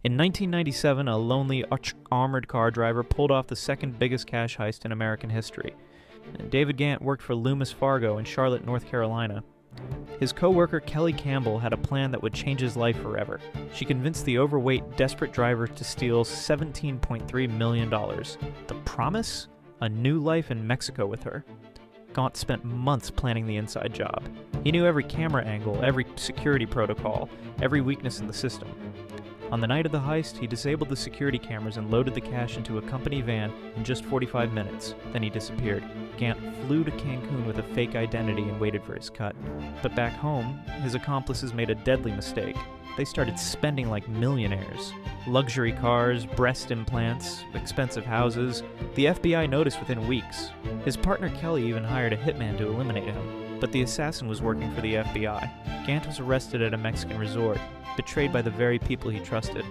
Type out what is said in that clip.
In 1997, a lonely armored car driver pulled off the second biggest cash heist in American history. David Gant worked for Loomis Fargo in Charlotte, North Carolina. His co-worker Kelly Campbell had a plan that would change his life forever. She convinced the overweight, desperate driver to steal $17.3 million. The promise? A new life in Mexico with her. Gant spent months planning the inside job. He knew every camera angle, every security protocol, every weakness in the system. On the night of the heist, he disabled the security cameras and loaded the cash into a company van in just 45 minutes. Then he disappeared. Gant flew to Cancun with a fake identity and waited for his cut. But back home, his accomplices made a deadly mistake. They started spending like millionaires. Luxury cars, breast implants, expensive houses. The FBI noticed within weeks. His partner Kelly even hired a hitman to eliminate him. But the assassin was working for the FBI. Gant was arrested at a Mexican resort, betrayed by the very people he trusted.